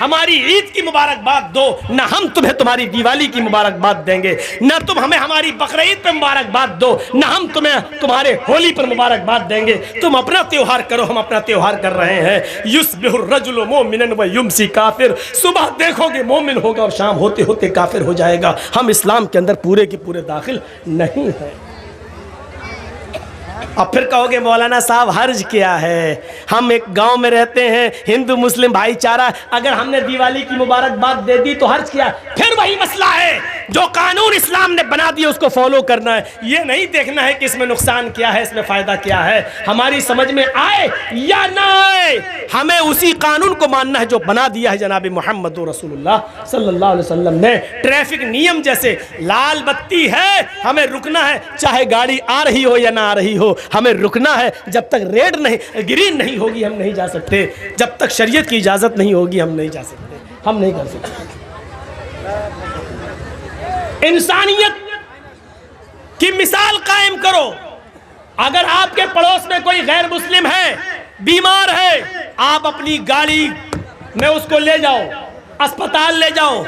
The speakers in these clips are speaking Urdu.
ہماری عید کی مبارکباد دو، نہ ہم تمہیں تمہاری دیوالی کی مبارکباد دیں گے، نہ تم ہمیں ہماری بقرعید پہ مبارکباد دو، نہ ہم تمہیں تمہارے ہولی پر مبارکباد دیں گے۔ تم اپنا تیوہار کرو، ہم اپنا تیوہار کر رہے ہیں۔ یصبح الرجل مومنا ویمسی کافر، صبح دیکھو گے مومن ہوگا اور شام ہوتے ہوتے کافر ہو جائے گا۔ ہم اسلام کے اندر پورے کے پورے داخل نہیں ہیں۔ اب پھر کہو گے مولانا صاحب حرج کیا ہے، ہم ایک گاؤں میں رہتے ہیں، ہندو مسلم بھائی چارہ، اگر ہم نے دیوالی کی مبارکباد دے دی تو حرج کیا؟ پھر وہی مسئلہ ہے، جو قانون اسلام نے بنا دیا اس کو فالو کرنا ہے، یہ نہیں دیکھنا ہے کہ اس میں نقصان کیا ہے، اس میں فائدہ کیا ہے۔ ہماری سمجھ میں آئے یا نہ آئے، ہمیں اسی قانون کو ماننا ہے جو بنا دیا ہے جناب محمد رسول اللہ صلی اللہ علیہ وسلم نے۔ ٹریفک نیم جیسے لال بتی ہے، ہمیں رکنا ہے، چاہے گاڑی آ رہی ہو یا نہ آ رہی ہو، ہمیں رکنا ہے۔ جب تک ریڈ نہیں گرین نہیں ہوگی ہم نہیں جا سکتے، جب تک شریعت کی اجازت نہیں ہوگی ہم نہیں جا سکتے، ہم نہیں کر سکتے۔ انسانیت کی مثال قائم کرو۔ اگر آپ کے پڑوس میں کوئی غیر مسلم ہے، بیمار ہے، آپ اپنی گاڑی میں اس کو لے جاؤ، اسپتال لے جاؤ۔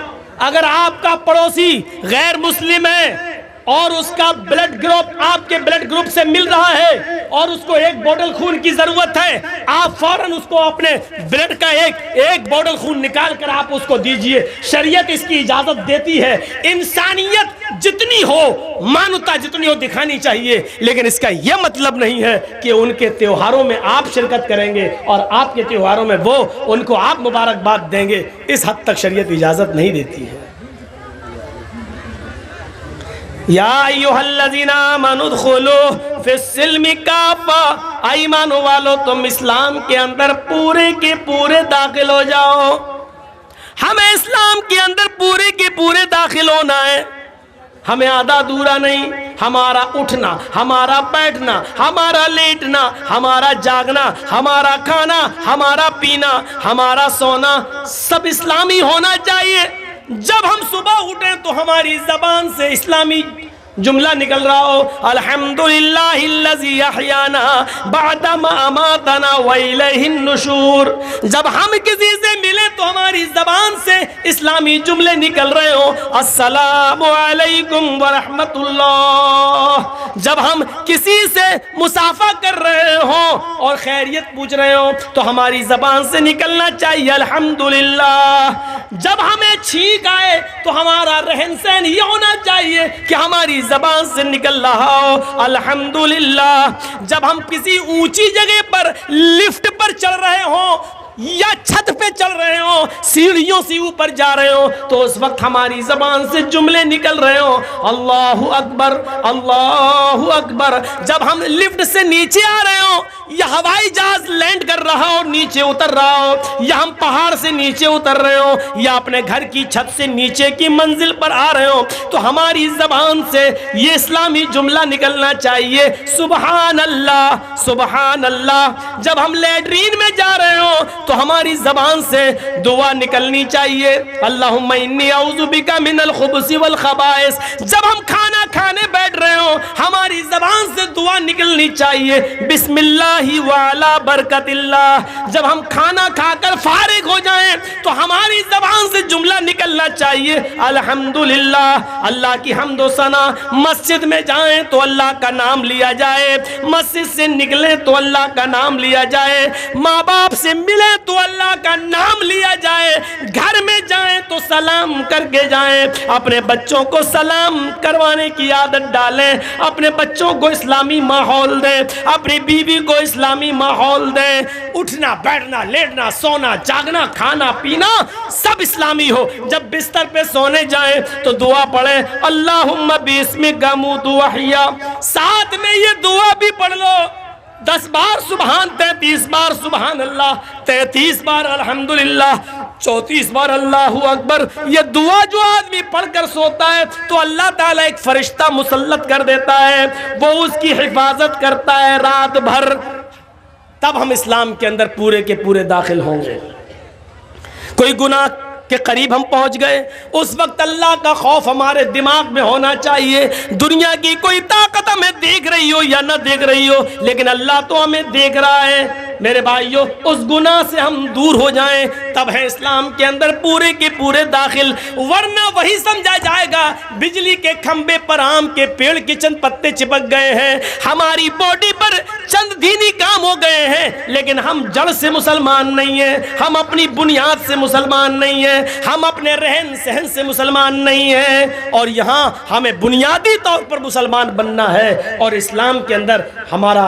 اگر آپ کا پڑوسی غیر مسلم ہے اور اس کا بلڈ گروپ آپ کے بلڈ گروپ سے مل رہا ہے اور اس کو ایک بوتل خون کی ضرورت ہے، آپ فوراً اس کو اپنے بلڈ کا ایک بوتل خون نکال کر آپ اس کو دیجئے۔ شریعت اس کی اجازت دیتی ہے۔ انسانیت جتنی ہو، مانوتا جتنی ہو دکھانی چاہیے، لیکن اس کا یہ مطلب نہیں ہے کہ ان کے تیوہاروں میں آپ شرکت کریں گے اور آپ کے تیوہاروں میں وہ ان کو آپ مبارکباد دیں گے۔ اس حد تک شریعت اجازت نہیں دیتی ہے۔ یا ایھا الذین آمنوا ادخلوا فی السلم کافہ، ایمان والو تم اسلام کے اندر پورے کے پورے داخل ہو جاؤ۔ ہمیں اسلام کے اندر پورے کے پورے داخل ہونا ہے، ہمیں آدھا ادھورا نہیں۔ ہمارا اٹھنا، ہمارا بیٹھنا، ہمارا لیٹنا، ہمارا جاگنا، ہمارا کھانا، ہمارا پینا، ہمارا سونا سب اسلامی ہونا چاہیے۔ جب ہم صبح اٹھیں تو ہماری زبان سے اسلامی جملہ نکل رہا ہو، الحمدللہ الذی احیانا بعد ما اماتنا والیہ النشور۔ جب ہم کسی سے ملیں تو ہماری زبان سے اسلامی جملے نکل رہے ہوں، السلام علیکم ورحمت اللہ۔ جب ہم کسی سے مصافحہ کر رہے ہوں اور خیریت پوچھ رہے ہوں تو ہماری زبان سے نکلنا چاہیے الحمدللہ۔ جب ہمیں چھینک آئے تو ہمارا رہن سہن یہ ہونا چاہیے کہ ہماری زبان سے نکل رہا ہو الحمدللہ۔ جب ہم کسی اونچی جگہ پر لفٹ پر چڑھ رہے ہوں یا چھت پہ چل رہے ہوں، سیڑھیوں سے اوپر جا رہے ہوں، تو اس وقت ہماری زبان سے جملے نکل رہے ہوں، اللہ اکبر اللہ اکبر۔ جب ہم لفٹ سے نیچے آ رہے ہوں یا ہوائی جہاز لینڈ کر رہا ہو نیچے اتر رہا ہو، یا ہم پہاڑ سے نیچے اتر رہے ہوں یا اپنے گھر کی چھت سے نیچے کی منزل پر آ رہے ہوں، تو ہماری زبان سے یہ اسلامی جملہ نکلنا چاہیے، سبحان اللہ سبحان اللہ۔ جب ہم لیٹرین میں جا رہے ہوں تو ہماری زبان سے دعا نکلنی چاہیے، اللہم انی اعوذ بک من الخبث والخبائث۔ جب ہم کھانا کھانے بیٹھ رہے ہوں ہماری زبان سے دعا نکلنی چاہیے، بسم اللہ وعلی برکت اللہ۔ جب ہم کھانا کھا کر فارغ ہو جائیں تو ہماری زبان سے جملہ نکلنا چاہیے، الحمدللہ۔ اللہ کی حمد و ثنا۔ مسجد میں جائیں تو اللہ کا نام لیا جائے، مسجد سے نکلیں تو اللہ کا نام لیا جائے، ماں باپ سے ملیں تو اللہ کا نام لیا جائے، گھر میں جائیں تو سلام کر کے جائیں، اپنے بچوں کو سلام کروانے کی عادت ڈالیں، اپنے بچوں کو اسلامی ماحول دیں، اپنی بیوی کو اسلامی ماحول دیں، اٹھنا بیٹھنا لیٹنا سونا جاگنا کھانا پینا سب اسلامی ہو۔ جب بستر پہ سونے جائیں تو دعا پڑھیں، اللہم باسمک اموت واحیا، ساتھ میں یہ دعا بھی پڑھ لو، 10 بار سبحان، 33 بار سبحان اللہ، 33 بار الحمدللہ، 34 بار اللہ اکبر۔ یہ دعا جو آدمی پڑھ کر سوتا ہے تو اللہ تعالیٰ ایک فرشتہ مسلط کر دیتا ہے، وہ اس کی حفاظت کرتا ہے رات بھر۔ تب ہم اسلام کے اندر پورے کے پورے داخل ہوں گے۔ کوئی گناہ کے قریب ہم پہنچ گئے، اس وقت اللہ کا خوف ہمارے دماغ میں ہونا چاہیے۔ دنیا کی کوئی طاقت ہمیں دیکھ رہی ہو یا نہ دیکھ رہی ہو، لیکن اللہ تو ہمیں دیکھ رہا ہے۔ میرے بھائیوں اس گناہ سے ہم دور ہو جائیں تب ہے اسلام کے اندر پورے کے پورے داخل، ورنہ وہی سمجھا جائے گا بجلی کے کھمبے پر آم کے پیڑ کے چند پتے چپک گئے ہیں، ہماری باڈی پر چند دینی کام ہو گئے ہیں، لیکن ہم جڑ سے مسلمان نہیں ہیں، ہم اپنی بنیاد سے مسلمان نہیں ہیں، ہم اپنے رہن سہن سے مسلمان نہیں ہیں، اور یہاں ہمیں بنیادی طور پر مسلمان بننا ہے، اور اسلام کے اندر ہمارا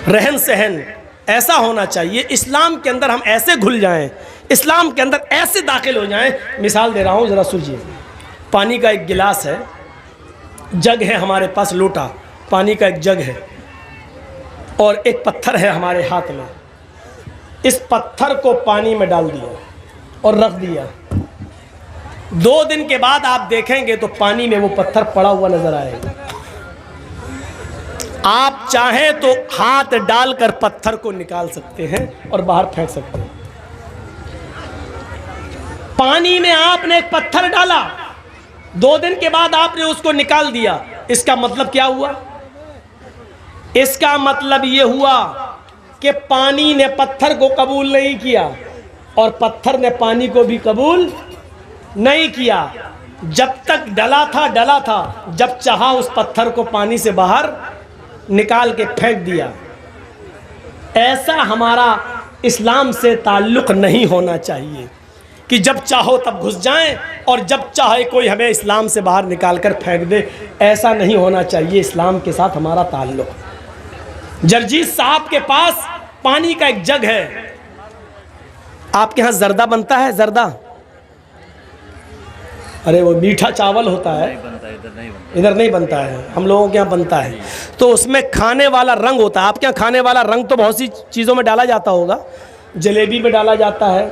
رہن سہن ایسا ہونا چاہیے، اسلام کے اندر ہم ایسے گھل جائیں، اسلام کے اندر ایسے داخل ہو جائیں۔ مثال دے رہا ہوں، ذرا سوچیے، پانی کا ایک گلاس ہے، جگ ہے ہمارے پاس، لوٹا پانی کا ایک جگ ہے، اور ایک پتھر ہے ہمارے ہاتھ میں، اس پتھر کو پانی میں ڈال دیا اور رکھ دیا، 2 دن کے بعد آپ دیکھیں گے تو پانی میں وہ پتھر پڑا ہوا نظر آئے گا۔ آپ چاہیں تو ہاتھ ڈال کر پتھر کو نکال سکتے ہیں اور باہر پھینک سکتے ہیں۔ پانی میں آپ نے ایک پتھر ڈالا، 2 دن کے بعد آپ نے اس کو نکال دیا، اس کا مطلب کیا ہوا؟ اس کا مطلب یہ ہوا کہ پانی نے پتھر کو قبول نہیں کیا اور پتھر نے پانی کو بھی قبول نہیں کیا۔ جب تک ڈلا تھا، جب چاہا اس پتھر کو پانی سے باہر نکال کے پھینک دیا۔ ایسا ہمارا اسلام سے تعلق نہیں ہونا چاہیے کہ جب چاہو تب گھس جائیں اور جب چاہے کوئی ہمیں اسلام سے باہر نکال کر پھینک دے، ایسا نہیں ہونا چاہیے اسلام کے ساتھ ہمارا تعلق۔ جرجیت صاحب کے پاس پانی کا ایک جگ ہے، آپ کے ہاں زردہ بنتا ہے؟ زردہ، ارے وہ میٹھا چاول ہوتا ہے، ادھر نہیں بنتا ہے، ہم لوگوں کے یہاں بنتا ہے، تو اس میں کھانے والا رنگ ہوتا ہے۔ آپ کے یہاں کھانے والا رنگ تو بہت سی چیزوں میں ڈالا جاتا ہوگا، جلیبی میں ڈالا جاتا ہے،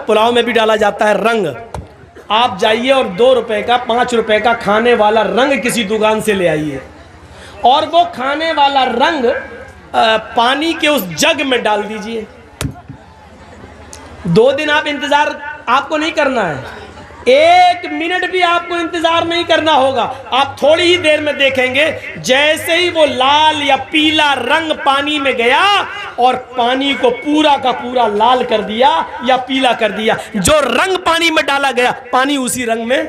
پلاؤ میں بھی ڈالا جاتا ہے رنگ۔ آپ جائیے اور 2 روپے کا 5 روپے کا کھانے والا رنگ کسی دکان سے لے آئیے، اور وہ کھانے والا رنگ پانی کے اس جگ میں ڈال دیجئے۔ 2 دن آپ انتظار آپ کو نہیں کرنا ہے، 1 منٹ بھی آپ کو انتظار نہیں کرنا ہوگا۔ آپ تھوڑی ہی دیر میں دیکھیں گے جیسے ہی وہ لال یا پیلا رنگ پانی میں گیا اور پانی کو پورا کا پورا لال کر دیا یا پیلا کر دیا، جو رنگ پانی میں ڈالا گیا پانی اسی رنگ میں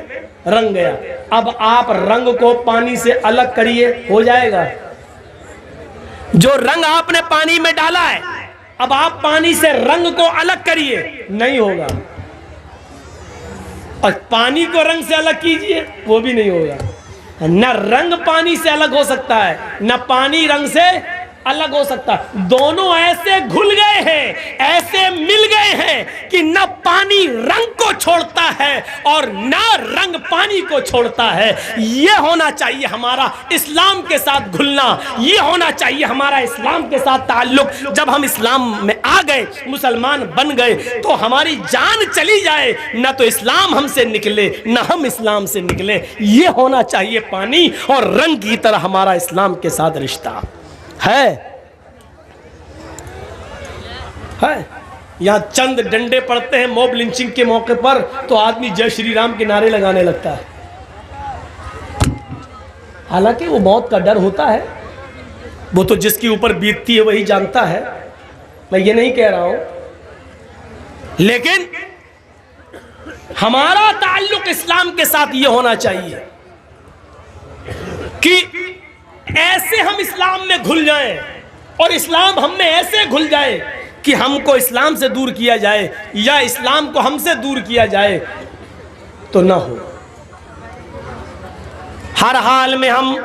رنگ گیا۔ اب آپ رنگ کو پانی سے الگ کریے، ہو جائے گا؟ جو رنگ آپ نے پانی میں ڈالا ہے، اب آپ پانی سے رنگ کو الگ کریے، نہیں ہوگا۔ اور پانی کو رنگ سے الگ کیجئے، وہ بھی نہیں ہوگا۔ نہ رنگ پانی سے الگ ہو سکتا ہے، نہ پانی رنگ سے الگ ہو سکتا ہے۔ دونوں ایسے گھل گئے ہیں، ایسے مل گئے ہیں کہ نہ پانی رنگ کو چھوڑتا ہے اور نہ رنگ پانی کو چھوڑتا ہے۔ یہ ہونا چاہیے ہمارا اسلام کے ساتھ گھلنا، یہ ہونا چاہیے ہمارا اسلام کے ساتھ تعلق۔ جب ہم اسلام میں آ گئے، مسلمان بن گئے، تو ہماری جان چلی جائے نہ تو اسلام ہم سے نکلے نہ ہم اسلام سے نکلے۔ یہ ہونا چاہیے پانی اور رنگ کی طرح ہمارا اسلام کے ساتھ رشتہ ہے۔ یہاں چند ڈنڈے پڑتے ہیں موب لنچنگ کے موقع پر تو آدمی جے شری رام کے نعرے لگانے لگتا ہے، حالانکہ وہ موت کا ڈر ہوتا ہے، وہ تو جس کے اوپر بیتتی ہے وہی جانتا ہے، میں یہ نہیں کہہ رہا ہوں، لیکن ہمارا تعلق اسلام کے ساتھ یہ ہونا چاہیے کہ ایسے ہم اسلام میں گھل جائیں اور اسلام ہم میں ایسے گھل جائے کہ ہم کو اسلام سے دور کیا جائے یا اسلام کو ہم سے دور کیا جائے تو نہ ہو۔ ہر حال میں ہم،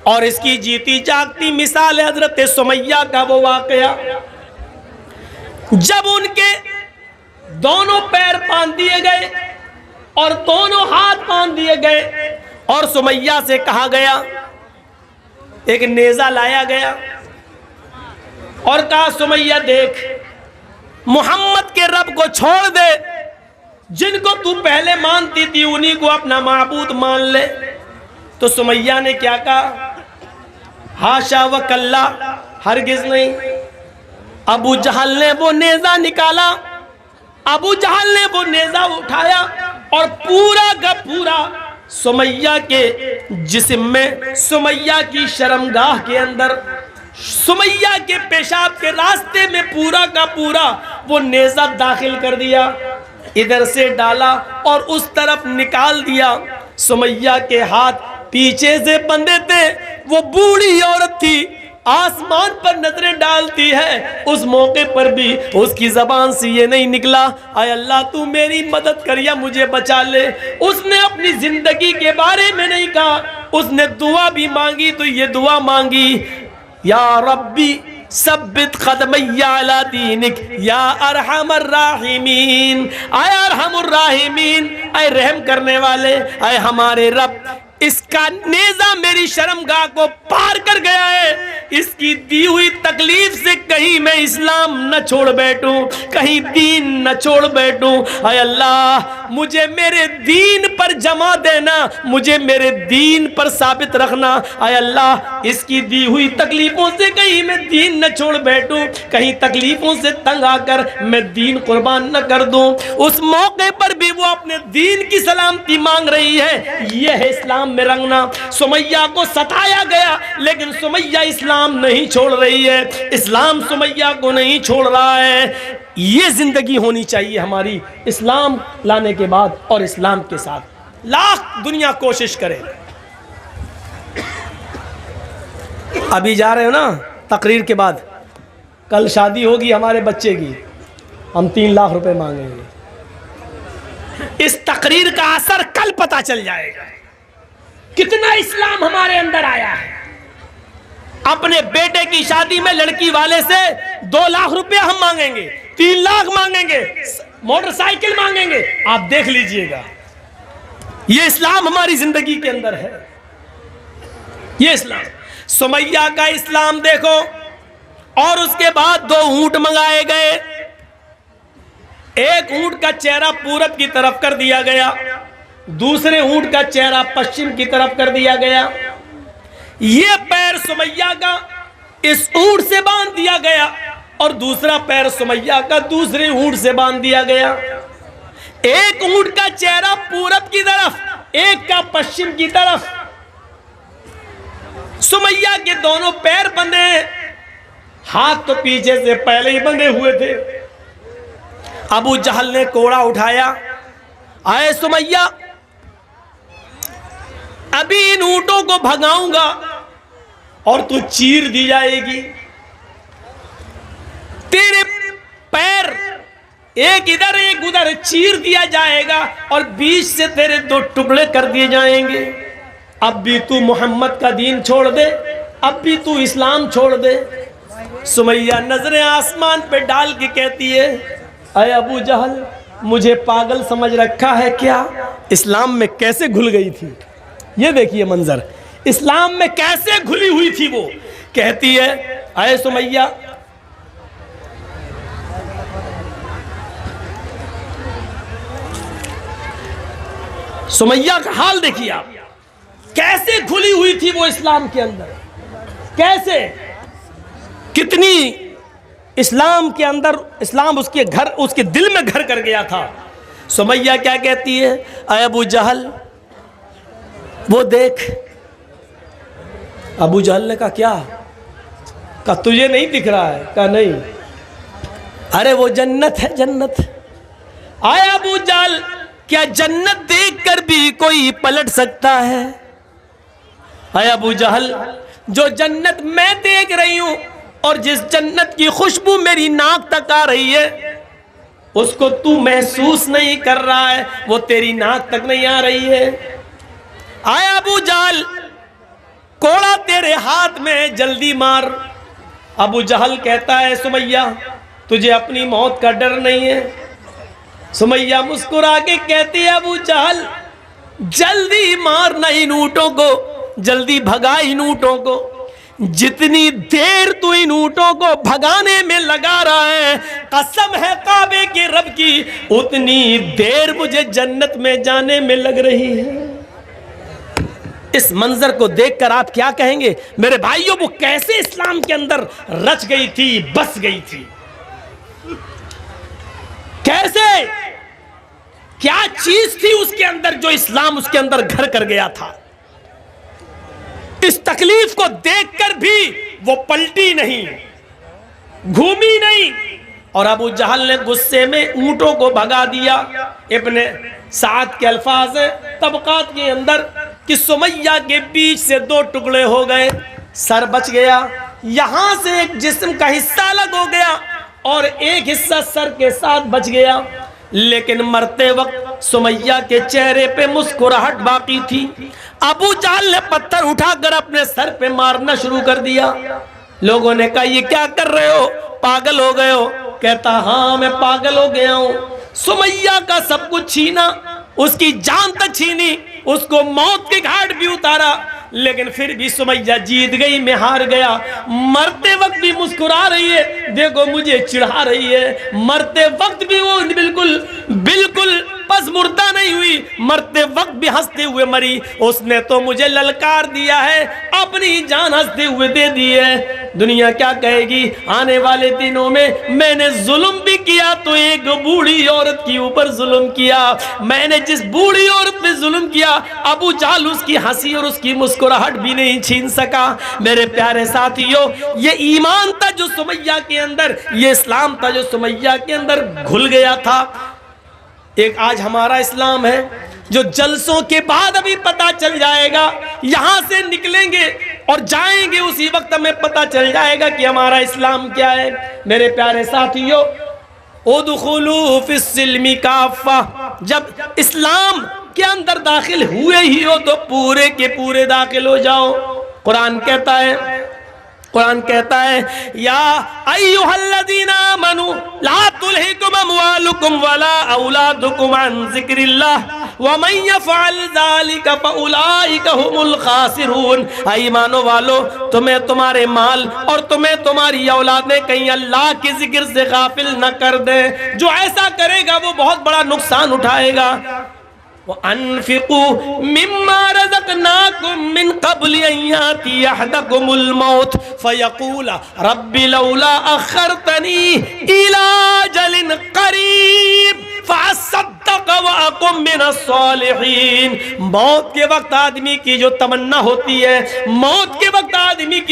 اور اس کی جیتی جاگتی مثال ہے حضرت سمیہ کا وہ واقعہ جب ان کے دونوں پیر باندھ دیے گئے اور دونوں ہاتھ باندھ دیے گئے اور سمیہ سے کہا گیا، ایک نیزہ لایا گیا اور کہا سمیہ دیکھ، محمد کے رب کو چھوڑ دے، جن کو تو پہلے مانتی تھی انہی کو اپنا معبود مان لے۔ تو سمیہ نے کیا کہا؟ ہاشا و کلا، ہرگز نہیں۔ ابو جہل نے وہ نیزہ نکالا، ابو جہل نے وہ نیزہ اٹھایا اور پورا کا پورا سمیہ کے جسم میں، سمیہ کی شرمگاہ کے اندر، سمیہ کے پیشاب کے راستے میں پورا کا پورا وہ نیزہ داخل کر دیا، ادھر سے ڈالا اور اس طرف نکال دیا۔ سمیہ کے ہاتھ پیچھے سے بندھے تھے، وہ بوڑھی عورت تھی، آسمان پر نظریں ڈالتی ہے، اس موقع پر بھی اس کی زبان سے یہ نہیں نکلا اے اللہ تو میری مدد کر یا مجھے بچا لے۔ اس نے اپنی زندگی کے بارے میں نہیں کہا، اس نے دعا بھی مانگی تو یہ دعا مانگی، یا ربی ثبت قدمی علی دینک یا ارحم الراحمین، اے ارحم الراحمین، اے رحم کرنے والے، اے ہمارے رب، اس کا نیزہ میری شرمگاہ کو پار کر گیا ہے، اس کی دی ہوئی تکلیف سے کہیں میں اسلام نہ چھوڑ بیٹھوں، کہیں دین نہ چھوڑ بیٹھوں، اے اللہ مجھے میرے دین پر جمع دینا، مجھے میرے دین پر ثابت رکھنا، اے اللہ اس کی دی ہوئی تکلیفوں سے کہیں میں دین نہ چھوڑ بیٹھوں، کہیں تکلیفوں سے تنگ آ کر میں دین قربان نہ کر دوں۔ اس موقع پر بھی وہ اپنے دین کی سلامتی مانگ رہی ہے، یہ ہے اسلام میں رنگنا۔ سمیہ کو ستایا گیا لیکن سمیہ اسلام نہیں چھوڑ رہی ہے، اسلام سمیہ کو نہیں چھوڑ رہا ہے۔ یہ زندگی ہونی چاہیے ہماری اسلام لانے کے بعد اور اسلام کے ساتھ، لاکھ دنیا کوشش کرے۔ ابھی جا رہے ہو نا تقریر کے بعد، کل شادی ہوگی ہمارے بچے کی، ہم 3 لاکھ روپے مانگیں گے۔ اس تقریر کا اثر کل پتہ چل جائے گا، کتنا اسلام ہمارے اندر آیا ہے۔ اپنے بیٹے کی شادی میں لڑکی والے سے 2 لاکھ روپے ہم مانگیں گے، 3 لاکھ مانگیں گے، موٹر سائیکل مانگیں گے، آپ دیکھ لیجئے گا۔ یہ اسلام ہماری زندگی کے اندر ہے، یہ اسلام۔ سمیہ کا اسلام دیکھو، اور اس کے بعد 2 اونٹ منگائے گئے، ایک اونٹ کا چہرہ پورب کی طرف کر دیا گیا، دوسرے اونٹ کا چہرہ پشچم کی طرف کر دیا گیا۔ یہ پیر سمیہ کا اس اونٹ سے باندھ دیا گیا اور دوسرا پیر سمیہ کا دوسرے اونٹ سے باندھ دیا گیا۔ ایک اونٹ کا چہرہ پورب کی طرف، ایک کا پشچم کی طرف۔ سمیہ کے دونوں پیر بندھے ہیں، ہاتھ تو پیچھے سے پہلے ہی بندھے ہوئے تھے۔ ابو جہل نے کوڑا اٹھایا، اے سمیہ ابھی ان اونٹوں کو بھگاؤں گا اور تو چیر دی جائے گی، تیرے پیر ایک ادھر ایک ادھر چیر دیا جائے گا اور بیچ سے تیرے 2 ٹکڑے کر دیے جائیں گے۔ اب بھی تو محمد کا دین چھوڑ دے، اب بھی تو اسلام چھوڑ دے۔ سمیہ نظریں آسمان پہ ڈال کے کہتی ہے، اے ابو جہل مجھے پاگل سمجھ رکھا ہے کیا؟ اسلام میں کیسے گھل گئی تھی، یہ دیکھیے منظر، اسلام میں کیسے گھلی ہوئی تھی وہ۔ کہتی ہے اے سمیہ سمیہ کا حال دیکھیے آپ، کیسے گھلی ہوئی تھی وہ اسلام کے اندر، کیسے، کتنی اسلام کے اندر، اسلام اس کے گھر، اس کے دل میں گھر کر گیا تھا۔ سمیہ کیا کہتی ہے، اے ابو جہل وہ دیکھ۔ ابو جہل نے کہا کیا؟ کہا تجھے نہیں دکھ رہا ہے؟ کہا نہیں۔ ارے وہ جنت ہے، جنت۔ آئے ابو جہل کیا جنت دیکھ کر بھی کوئی پلٹ سکتا ہے؟ اے ابو جہل جو جنت میں دیکھ رہی ہوں اور جس جنت کی خوشبو میری ناک تک آ رہی ہے اس کو تو محسوس نہیں کر رہا ہے، وہ تیری ناک تک نہیں آ رہی ہے۔ آئے ابو جہل کوڑا تیرے ہاتھ میں، جلدی مار۔ ابو جہل کہتا ہے سمیہ تجھے اپنی موت کا ڈر نہیں ہے؟ سمیہ مسکرا کے کہتی ہے ابو جہل جلدی مارنا ان اونٹوں کو، جلدی بھگا ان اونٹوں کو، جتنی دیر تو ان اونٹوں کو بھگانے میں لگا رہا ہے قسم ہے کعبے کے رب کی اتنی دیر مجھے جنت میں جانے میں لگ رہی ہے۔ اس منظر کو دیکھ کر آپ کیا کہیں گے میرے بھائیوں، وہ کیسے اسلام کے اندر رچ گئی تھی، بس گئی تھی، کیسے کیا چیز تھی اس کے اندر جو اسلام اس کے اندر گھر کر گیا تھا؟ اس تکلیف کو دیکھ کر بھی وہ پلٹی نہیں، گھومی نہیں، اور ابو جہل نے غصے میں اونٹوں کو بھگا دیا۔ ابن سعد کے الفاظ ہیں طبقات کے اندر کہ سمیہ کے بیچ سے دو ٹکڑے ہو گئے، سر بچ گیا، یہاں سے ایک جسم کا حصہ الگ ہو گیا اور ایک حصہ سر کے ساتھ بچ گیا، لیکن مرتے وقت سمیہ کے چہرے پہ مسکراہٹ باقی تھی۔ ابو جہل نے پتھر اٹھا کر اپنے سر پہ مارنا شروع کر دیا۔ لوگوں نے کہا یہ کیا کر رہے ہو، پاگل ہو گئے ہو؟ کہتا ہاں میں پاگل ہو گیا ہوں، سمیہ کا سب کچھ چھینا، اس کی جان تک چھینی، اس کو موت کے گھاٹ بھی اتارا، لیکن پھر بھی سمیہ جیت گئی، میں ہار گیا۔ مرتے وقت بھی مسکرا رہی ہے، دیکھو مجھے چڑھا رہی ہے، مرتے وقت بھی وہ بالکل پس مردہ نہیں ہوئی، مرتے وقت بھی ہنستے ہوئے مری۔ اس نے تو مجھے للکار دیا ہے، اپنی جان ہنستے ہوئے دے دی ہے۔ دنیا کیا کہے گی آنے والے دنوں میں نے ظلم بھی کیا تو ایک بوڑھی عورت کے اوپر ظلم کیا، میں نے جس بوڑھی عورت پہ ظلم کیا ابو جہل اس کی ہنسی اور اس کی مسکراہٹ بھی نہیں چھین سکا۔ میرے پیارے ساتھیو، یہ ایمان تھا جو سمیہ کے اندر، یہ اسلام تھا جو سمیہ کے اندر گھل گیا تھا۔ ایک آج ہمارا اسلام ہے جو جلسوں کے بعد ابھی پتا چل جائے گا، یہاں سے نکلیں گے اور جائیں گے اسی وقت ہمیں پتا چل جائے گا کہ ہمارا اسلام کیا ہے۔ میرے پیارے ساتھیو، ادخلوا فی السلم کافہ، جب اسلام کے اندر داخل ہوئے ہی ہو تو پورے کے پورے داخل ہو جاؤ۔ قرآن کہتا ہے یا ایھا الذین آمنوا لا تلھکم اموالکم ولا اولادکم عن ذکر اللہ ومن یفعل ذلک فاولئک ھم الخاسرون۔ ایمانو والو، تمہیں تمہارے مال اور تمہیں تمہاری اولادیں کہیں اللہ کے ذکر سے غافل نہ کر دیں، جو ایسا کرے گا وہ بہت بڑا نقصان اٹھائے گا۔ وَأَنفِقُوا مِمَّا رَزَقْنَاكُم مِّن قَبْلِ أَن يَأْتِيَ أَحَدَكُمُ الْمَوْتُ فَيَقُولَ رَبِّ لَوْلَا أَخَّرْتَنِي إِلَىٰ أَجَلٍ قَرِيبٍ فَأَصَّدَّقَ وَأَكُن مِّنَ الصَّالِحِينَ۔ موت کے وقت آدمی کی جو تمنا ہوتی ہے، موت کے وقت آدمی کی